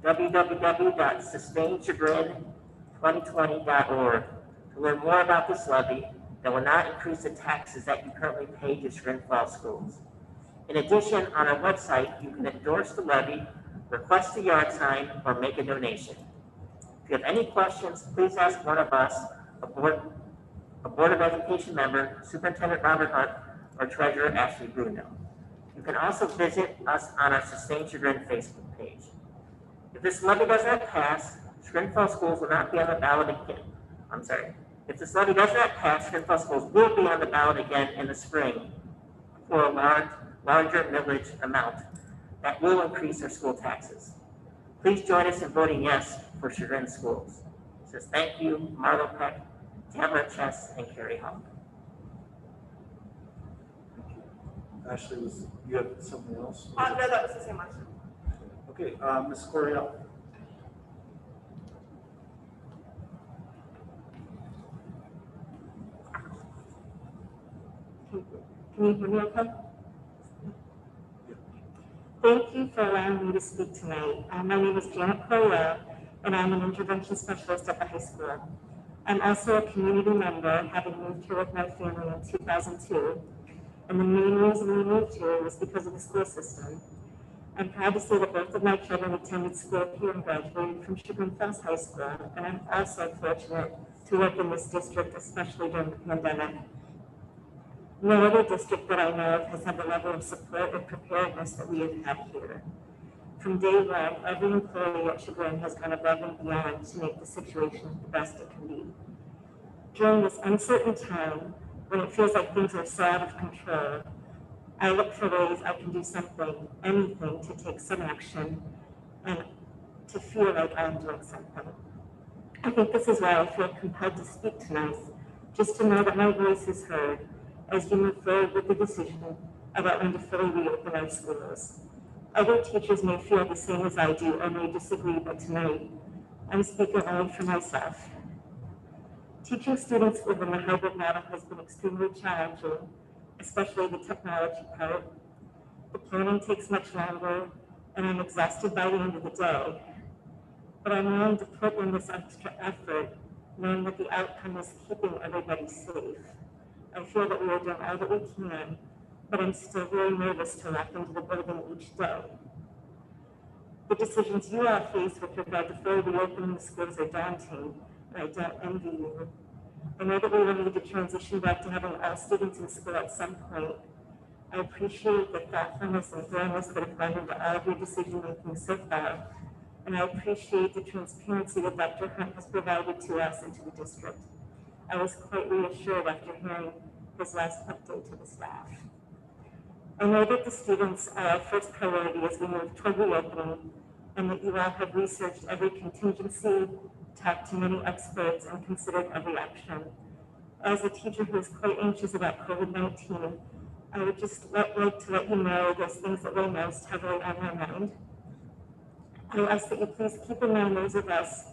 www.sustainedchagrin2020.org, to learn more about this levy that will not increase the taxes that you currently pay to Chagrin Falls schools. In addition, on our website, you can endorse the levy, request a yard sign, or make a donation. If you have any questions, please ask one of us, a Board of Education member, Superintendent Robert Hunt, or Treasurer Ashley Bruno. You can also visit us on our Sustained Chagrin Facebook page. If this levy does not pass, Chagrin Falls schools will not be on the ballot again. If this levy does not pass, Chagrin Falls schools will be on the ballot again in the spring for a larger millage amount that will increase our school taxes. Please join us in voting yes for Chagrin schools. It says thank you, Marlo Peck, Tamara Chess, and Carrie Hall. Ashley, you have something else? No, that was the same one. Okay, Ms. Coriel. Can you hear me okay? Thank you for allowing me to speak tonight. My name is Janet Crowell, and I'm an intervention specialist at the high school. I'm also a community member, having moved here with my family in 2002. And the main reason we moved here was because of the school system. I'm proud to say that both of my children attended school here and graduated from Chagrin Falls High School, and I'm also fortunate to work in this district, especially during the pandemic. No other district that I know of has had the level of support and preparedness that we have had here. From day one, every employee at Chagrin has gone above and beyond to make the situation the best it can be. During this uncertain time, when it feels like things are so out of control, I look for ways I can do something, anything, to take some action and to feel like I'm doing something. I think this is why I feel compelled to speak tonight, just to know that my voice is heard as we move forward with the decision about when to fully reopen our schools. Other teachers may feel the same as I do or may disagree, but tonight, I'm speaking only for myself. Teaching students within the hybrid model has been extremely challenging, especially the technology part. The planning takes much longer, and I'm exhausted by the end of the day. But I'm willing to put in this extra effort, knowing that the outcome is keeping everybody safe. I feel that we are doing all that we can, but I'm still very nervous to walk into the building each day. The decisions you all face with regard to fully reopening the schools are daunting, and I don't envy you. I know that we will need to transition back to having all students in school at some point. I appreciate the thoughtfulness and fairness that have gone into all of your decision making so far, and I appreciate the transparency that Dr. Hunt has provided to us and to the district. I was quite reassured after hearing his last update to the staff. I know that the students are our first priority as we move toward reopening, and that you all have researched every contingency, talked to many experts, and considered every option. As a teacher who is quite anxious about COVID-19, I would just like to let you know those things that weigh most heavily on my mind. I ask that you please keep in mind those of us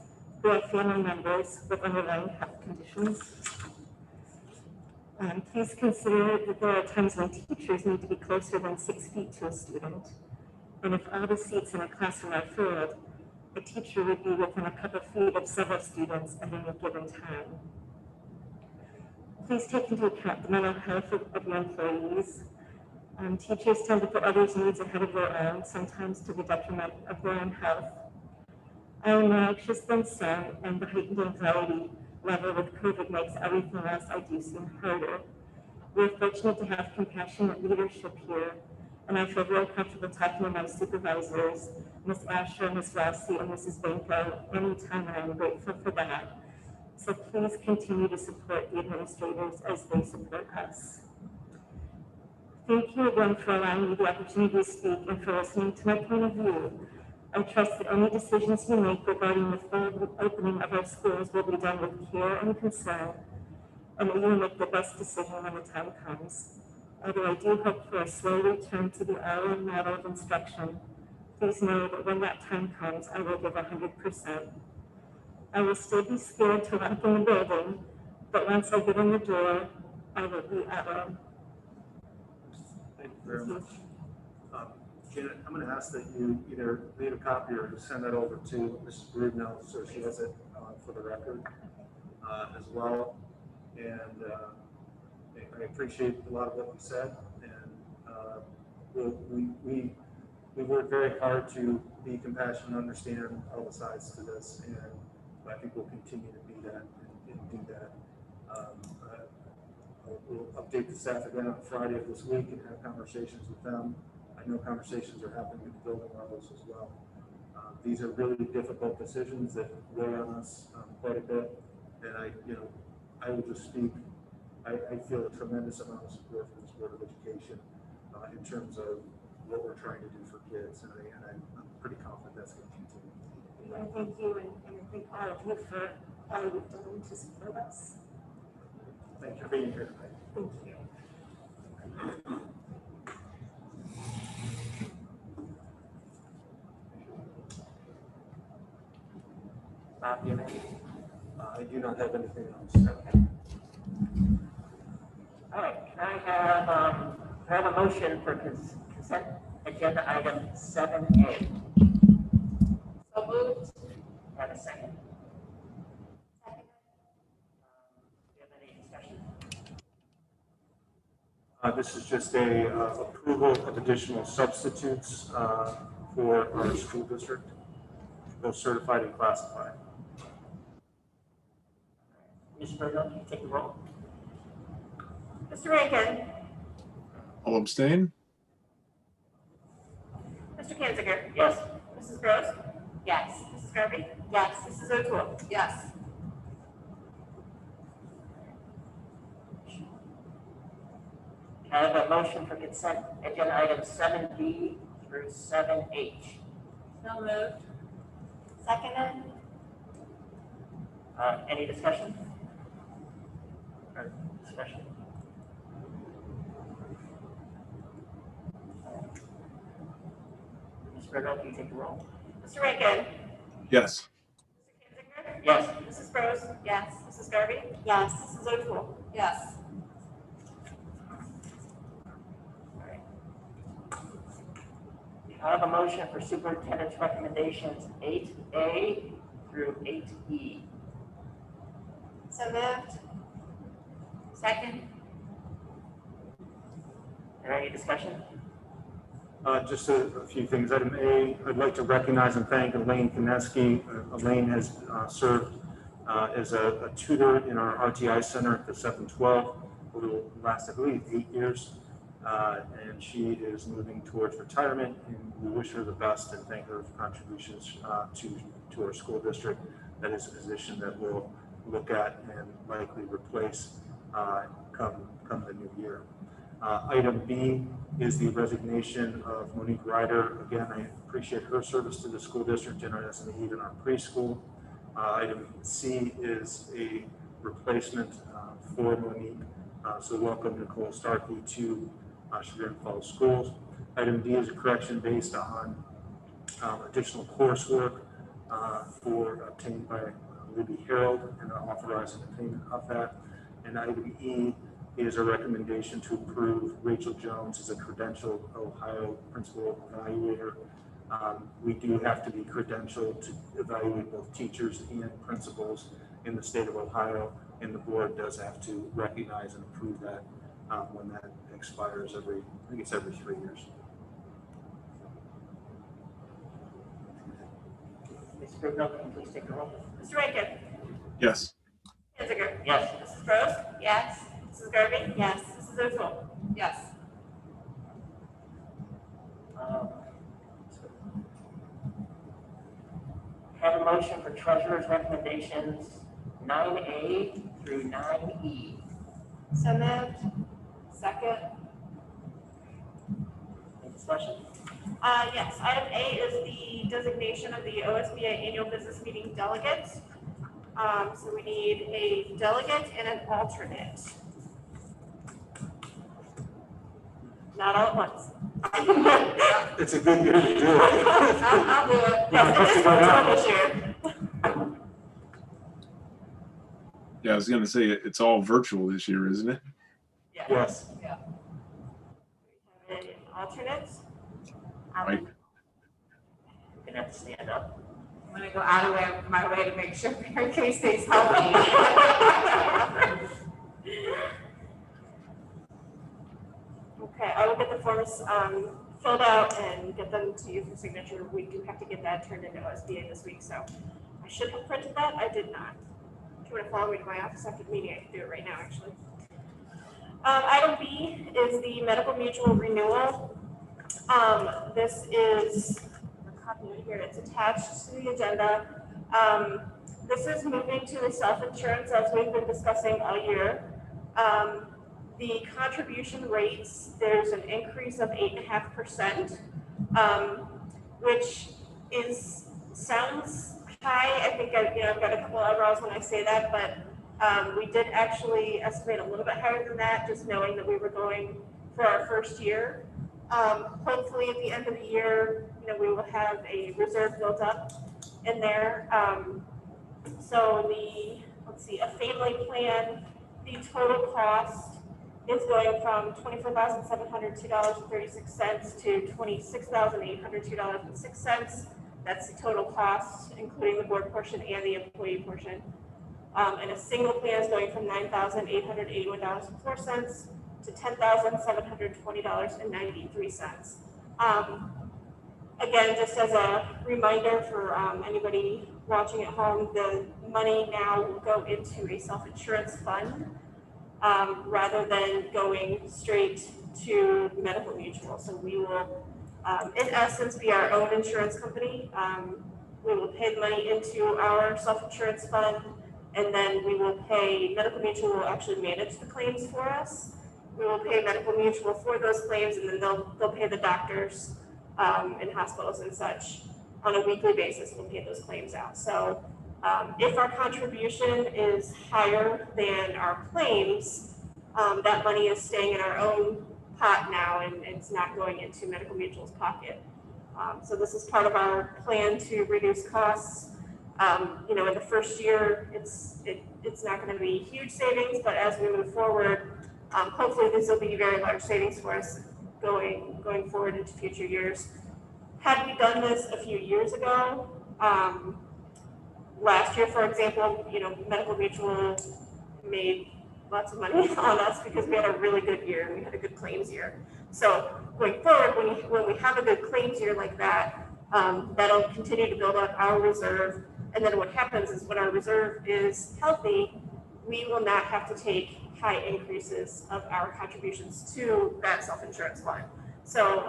who are family members with underlying health conditions. Please consider that there are times when teachers need to be closer than 6 feet to a student. And if all the seats in a classroom are filled, a teacher would be within a couple of feet of several students at any given time. Please take into account the mental health of your employees. Teachers tend to put others' needs ahead of their own, sometimes to the detriment of their own health. I am more anxious than some, and the heightened anxiety level with COVID makes everything else I do seem harder. We're fortunate to have compassionate leadership here, and I feel very comfortable talking to my supervisors, Ms. Asher, Ms. Rossi, and Mrs. Banko, anytime, and I'm grateful for that. So please continue to support the administrators as they support us. Thank you again for allowing me the opportunity to speak and for listening to my point of view. I trust that any decisions you make regarding the full opening of our schools will be done with care and concern, and that you will make the best decision when the time comes. Although I do hope for a slow return to the all-in model of instruction, please know that when that time comes, I will give 100%. I will still be scared to walk in the building, but once I get in the door, I will be at home. Thank you very much. Janet, I'm going to ask that you either leave a copy or send that over to Mrs. Brudno so she has it for the record as well. And I appreciate a lot of what you said, and we work very hard to be compassionate and understand all the sides to this, and I think we'll continue to be that and do that. We'll update the staff again on Friday of this week and have conversations with them. I know conversations are happening at the building levels as well. These are really difficult decisions that weigh on us quite a bit, and I will just speak. I feel a tremendous amount of support from this Board of Education in terms of what we're trying to do for kids, and I'm pretty confident that's going to continue. And thank you, and I thank all of you for all you've done to support us. Thank you for being here tonight. Thank you. Bob, you have any? I do not have anything else. Okay. All right, can I have a motion for consent agenda item 7A? So moved. Have a second? Do you have any discussion? This is just a approval of additional substitutes for our school district, both certified and classified. Ms. Brunel, can you take the roll? Mr. Rankin, I'll abstain. Mr. Kanziger? Yes. Mrs. Gross? Yes. Mrs. Garvey? Yes. Mrs. O'Toole? Yes. Can I have a motion for consent agenda items 7B through 7H? So moved. Seconded. Any discussion? Or discussion? Ms. Brittle, can you take the roll? Mr. Rankin? Yes. Mr. Kanziger? Yes. Mrs. Gross? Yes. Mrs. Garvey? Yes. Mrs. O'Toole? Yes. I have a motion for superintendent's recommendations 8A through 8E. So moved. Second. Any discussion? Just a few things. Item A, I'd like to recognize and thank Elaine Kineski. Elaine has served as a tutor in our RTI Center at the 712 over the last, I believe, 8 years. And she is moving towards retirement, and we wish her the best and thank her for contributions to our school district. That is a position that we'll look at and likely replace come the new year. Item B is the resignation of Monique Ryder. Again, I appreciate her service to the school district in our SME and our preschool. Item C is a replacement for Monique. So welcome Nicole Starkey to Chagrin Falls Schools. Item D is a correction based on additional coursework obtained by Libby Harold and authorizing the payment of that. And item E is a recommendation to approve Rachel Jones as a credentialed Ohio principal evaluator. We do have to be credentialed to evaluate both teachers and principals in the state of Ohio, and the board does have to recognize and approve that when that expires every 3 years. Ms. Brittle, can you please take the roll? Mr. Rankin? Yes. Kanziger? Yes. Mrs. Gross? Yes. Mrs. Garvey? Yes. Mrs. O'Toole? Yes. Have a motion for treasurer's recommendations 9A through 9E. So moved. Second. Any discussion? Yes, item A is the designation of the OSBA annual business meeting delegates. So we need a delegate and an alternate. Not all at once. It's a good year to do it. I'll do it. Yes, it is one this year. Yeah, I was gonna say it's all virtual this year, isn't it? Yes. And alternates. Right. You're gonna have to stand up. I'm gonna go out of my way to make sure Mary Kay stays healthy. Okay, I will get the forms filled out and get them to you for signature. We do have to get that turned into OSBA this week, so I should have printed that. I did not. If you want to follow me to my office after the meeting, I can do it right now, actually. Item B is the medical mutual renewal. This is a copy right here. It's attached to the agenda. This is moving to the self-insurance as we've been discussing all year. The contribution rates, there's an increase of 8.5%, which sounds high. I think I've got a couple eyebrows when I say that, but we did actually estimate a little bit higher than that, just knowing that we were going for our first year. Hopefully at the end of the year, we will have a reserve built up in there. So a family plan, the total cost is going from $24,702.36 to $26,802.06. That's the total cost, including the board portion and the employee portion. And a single plan is going from $9,881.04 to $10,720.93. Again, just as a reminder for anybody watching at home, the money now will go into a self-insurance fund rather than going straight to medical mutual. So we will in essence, be our own insurance company. We will pay the money into our self-insurance fund, and then we will pay, Medical Mutual will actually manage the claims for us. We will pay Medical Mutual for those claims, and then they'll pay the doctors in hospitals and such on a weekly basis. We'll pay those claims out. So if our contribution is higher than our claims, that money is staying in our own pot now, and it's not going into Medical Mutual's pocket. So this is part of our plan to reduce costs. In the first year, it's not going to be huge savings, but as we move forward, hopefully this will be very large savings for us going forward into future years. Had we done this a few years ago, last year, for example, Medical Mutual made lots of money on us because we had a really good year and we had a good claims year. So going forward, when we have a good claims year like that, that'll continue to build up our reserve. And then what happens is when our reserve is healthy, we will not have to take high increases of our contributions to that self-insurance fund. So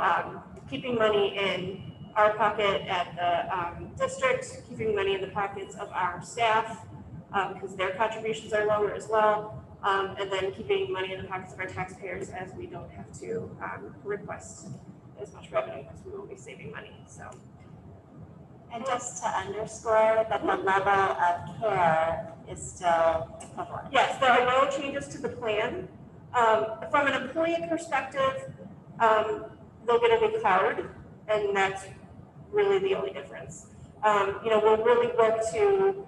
keeping money in our pocket at the district, keeping money in the pockets of our staff because their contributions are lower as well, and then keeping money in the pockets of our taxpayers as we don't have to request as much revenue because we will be saving money. So. And just to underscore that the level of care is still equivalent. Yes, there are no changes to the plan. From an employee perspective, they'll get a new card, and that's really the only difference. We'll really work to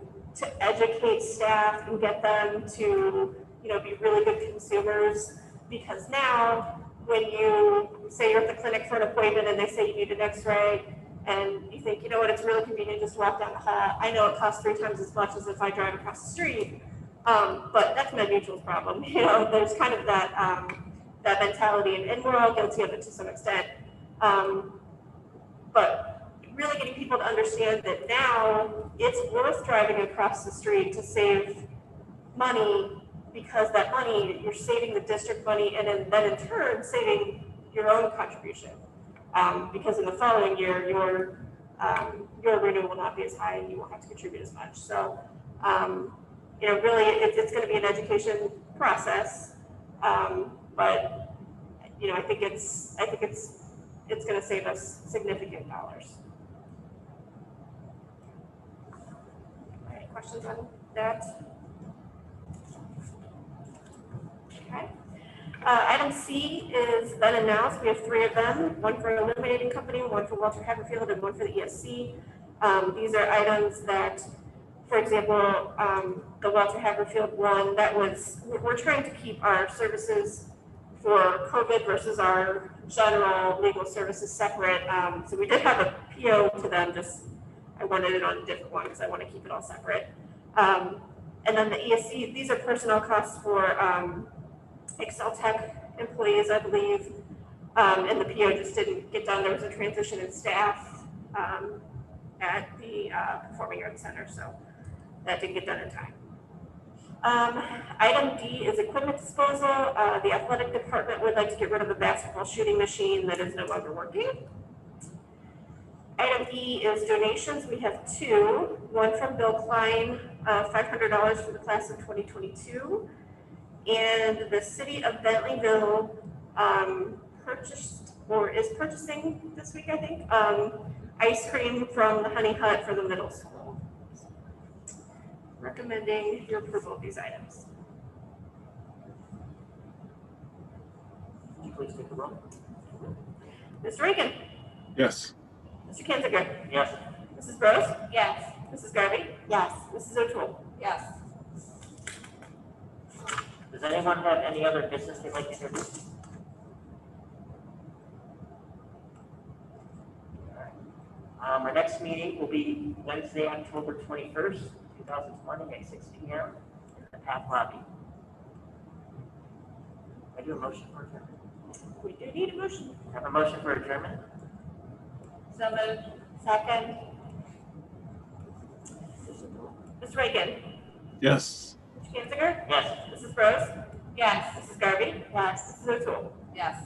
educate staff and get them to, be really good consumers, because now when you say you're at the clinic for an appointment and they say you need an x-ray, and you think, it's really convenient just to walk down the hall. I know it costs 3 times as much as if I drive across the street, but that's MedMutual's problem. There's kind of that mentality, and we're all guilty of it to some extent. But really getting people to understand that now it's worth driving across the street to save money, because that money, you're saving the district money, and then in turn saving your own contribution. Because in the following year, your revenue will not be as high and you won't have to contribute as much. So, really, it's going to be an education process. But I think it's going to save us significant dollars. Any questions on that? Okay. Item C is then announced. We have 3 of them, one for Illuminating Company, one for Walter Haverfield, and one for the ESC. These are items that, for example, the Walter Haverfield one, we're trying to keep our services for COVID versus our general legal services separate. So we did have a PO to them, I wanted it on a different one because I want to keep it all separate. And then the ESC, these are personnel costs for Excel Tech employees, I believe, and the PO just didn't get done. There was a transition in staff at the Performing Arts Center, so that didn't get done in time. Item D is equipment disposal. The athletic department would like to get rid of a basketball shooting machine that is no longer working. Item E is donations. We have 2, one from Bill Klein, $500 for the class of 2022. And the city of Bentleyville purchased, or is purchasing this week, I think, ice cream from the Honey Hut for the middle school. Recommending your approval of these items. Would you please take the roll? Mr. Reagan. Yes. Mr. Kinzinger. Yes. Mrs. Rose. Yes. Mrs. Garvey. Yes. Mrs. O'Toole. Yes. Does anyone have any other business they'd like to introduce? Our next meeting will be Wednesday, October 21st, 2020 at 6 p.m. in the PATH lobby. I do a motion for adjournment. We do need a motion. Have a motion for adjournment? So moved. Second. Mr. Reagan. Yes. Mr. Kinzinger. Yes. Mrs. Rose. Yes. Mrs. Garvey. Yes. Mrs. O'Toole. Yes.